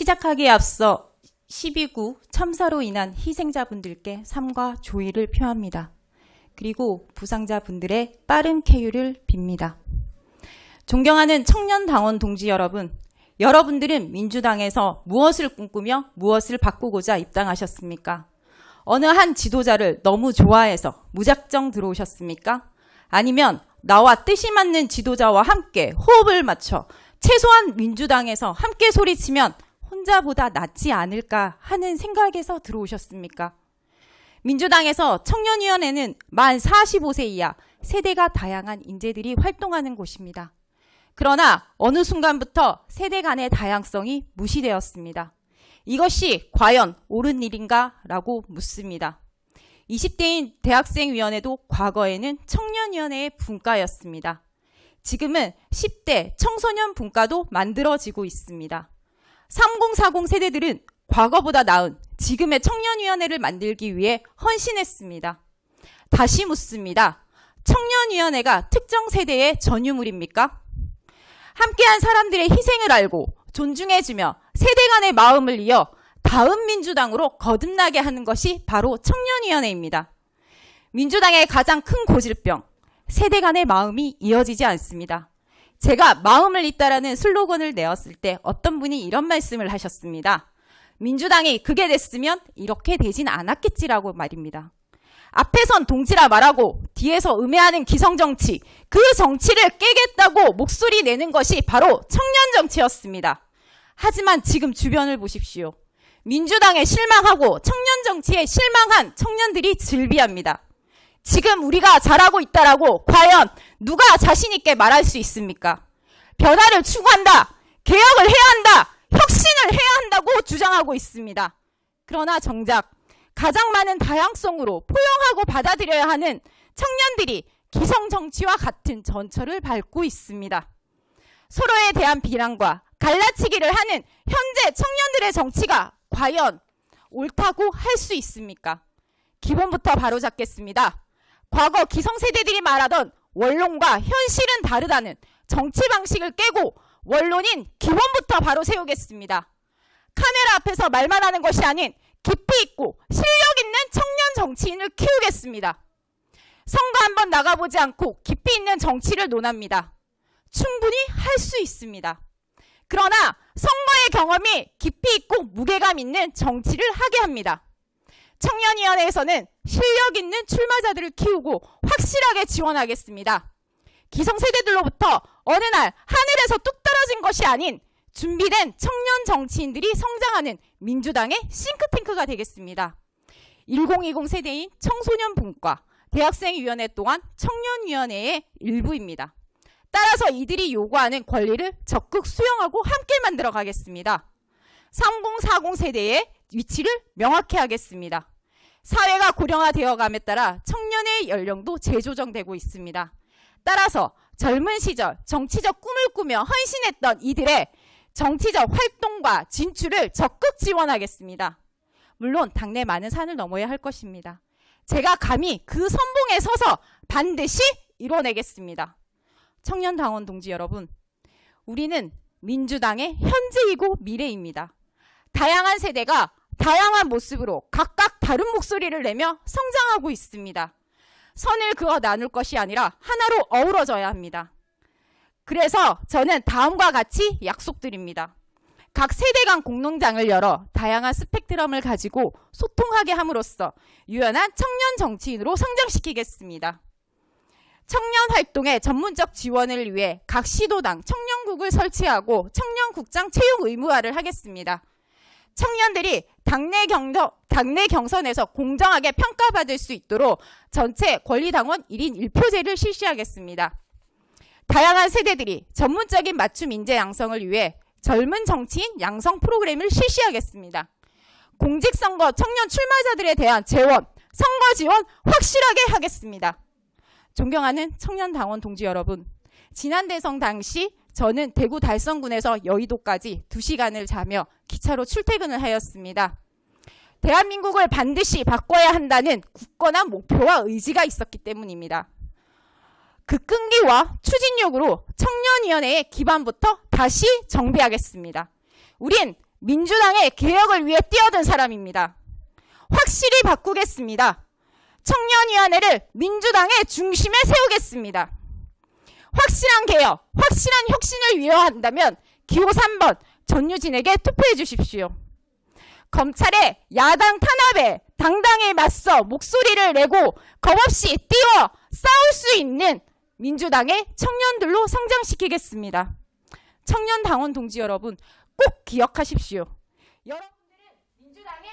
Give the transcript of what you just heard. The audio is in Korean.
시작하기에 앞서 12구 참사로 인한 희생자분들께 삼가 조의를 표합니다. 그리고 부상자분들의 빠른 쾌유를 빕니다. 존경하는 청년당원 동지 여러분, 여러분들은 민주당에서 무엇을 꿈꾸며 무엇을 바꾸고자 입당하셨습니까? 어느 한 지도자를 너무 좋아해서 무작정 들어오셨습니까? 아니면 나와 뜻이 맞는 지도자와 함께 호흡을 맞춰 최소한 민주당에서 함께 소리치면 혼자보다 낫지 않을까 하는 생각에서 들어오셨습니까? 민주당에서 청년위원회는 만 45세 이하 세대가 다양한 인재들이 활동하는 곳입니다. 그러나 어느 순간부터 세대 간의 다양성이 무시되었습니다. 이것이 과연 옳은 일인가? 라고 묻습니다. 20대인 대학생위원회도 과거에는 청년위원회의 분과였습니다. 지금은 10대 청소년 분과도 만들어지고 있습니다. 3040 세대들은 과거보다 나은 지금의 청년위원회를 만들기 위해 헌신했습니다. 다시 묻습니다. 청년위원회가 특정 세대의 전유물입니까? 함께한 사람들의 희생을 알고 존중해주며 세대 간의 마음을 이어 다음 민주당으로 거듭나게 하는 것이 바로 청년위원회입니다. 민주당의 가장 큰 고질병, 세대 간의 마음이 이어지지 않습니다. 제가 마음을 잇다라는 슬로건을 내었을 때 어떤 분이 이런 말씀을 하셨습니다. 민주당이 그게 됐으면 이렇게 되진 않았겠지라고 말입니다. 앞에선 동지라 말하고 뒤에서 음해하는 기성정치, 그 정치를 깨겠다고 목소리 내는 것이 바로 청년정치였습니다. 하지만 지금 주변을 보십시오. 민주당에 실망하고 청년정치에 실망한 청년들이 즐비합니다. 지금 우리가 잘하고 있다라고 과연 누가 자신 있게 말할 수 있습니까? 변화를 추구한다, 개혁을 해야 한다, 혁신을 해야 한다고 주장하고 있습니다. 그러나 정작 가장 많은 다양성으로 포용하고 받아들여야 하는 청년들이 기성정치와 같은 전철을 밟고 있습니다. 서로에 대한 비난과 갈라치기를 하는 현재 청년들의 정치가 과연 옳다고 할 수 있습니까? 기본부터 바로잡겠습니다. 과거 기성세대들이 말하던 원론과 현실은 다르다는 정치 방식을 깨고 원론인 기본부터 바로 세우겠습니다. 카메라 앞에서 말만 하는 것이 아닌 깊이 있고 실력 있는 청년 정치인을 키우겠습니다. 선거 한번 나가보지 않고 깊이 있는 정치를 논합니다. 충분히 할 수 있습니다. 그러나 선거의 경험이 깊이 있고 무게감 있는 정치를 하게 합니다. 청년위원회에서는 실력 있는 출마자들을 키우고 확실하게 지원하겠습니다. 기성세대들로부터 어느 날 하늘에서 뚝 떨어진 것이 아닌 준비된 청년 정치인들이 성장하는 민주당의 싱크탱크가 되겠습니다. 1020 세대인 청소년 분과 대학생위원회 또한 청년위원회의 일부입니다. 따라서 이들이 요구하는 권리를 적극 수용하고 함께 만들어 가겠습니다. 3040 세대의 위치를 명확히 하겠습니다. 사회가 고령화되어 감에 따라 청년의 연령도 재조정되고 있습니다. 따라서 젊은 시절 정치적 꿈을 꾸며 헌신했던 이들의 정치적 활동과 진출을 적극 지원하겠습니다. 물론 당내 많은 산을 넘어야 할 것입니다. 제가 감히 그 선봉에 서서 반드시 이뤄내겠습니다. 청년당원 동지 여러분, 우리는 민주당의 현재이고 미래입니다. 다양한 세대가 다양한 모습으로 각각 다른 목소리를 내며 성장하고 있습니다. 선을 그어 나눌 것이 아니라 하나로 어우러져야 합니다. 그래서 저는 다음과 같이 약속드립니다. 각 세대 간 공론장을 열어 다양한 스펙트럼을 가지고 소통하게 함으로써 유연한 청년 정치인으로 성장시키겠습니다. 청년 활동의 전문적 지원을 위해 각 시도당 청년국을 설치하고 청년국장 채용 의무화를 하겠습니다. 청년들이 당내 경선에서 공정하게 평가받을 수 있도록 전체 권리당원 1인 1표제를 실시하겠습니다. 다양한 세대들이 전문적인 맞춤 인재 양성을 위해 젊은 정치인 양성 프로그램을 실시하겠습니다. 공직선거 청년 출마자들에 대한 재원, 선거 지원 확실하게 하겠습니다. 존경하는 청년당원 동지 여러분, 지난 대선 당시 저는 대구 달성군에서 여의도까지 2시간을 자며 기차로 출퇴근을 하였습니다. 대한민국을 반드시 바꿔야 한다는 굳건한 목표와 의지가 있었기 때문입니다. 그 끈기와 추진력으로 청년위원회의 기반부터 다시 정비하겠습니다. 우린 민주당의 개혁을 위해 뛰어든 사람입니다. 확실히 바꾸겠습니다. 청년위원회를 민주당의 중심에 세우겠습니다. 확실한 개혁, 확실한 혁신을 위해한다면 기호 3번 전유진에게 투표해 주십시오. 검찰의 야당 탄압에 당당히 맞서 목소리를 내고 겁없이 뛰어 싸울 수 있는 민주당의 청년들로 성장시키겠습니다. 청년 당원 동지 여러분 꼭 기억하십시오. 여러분들은 민주당의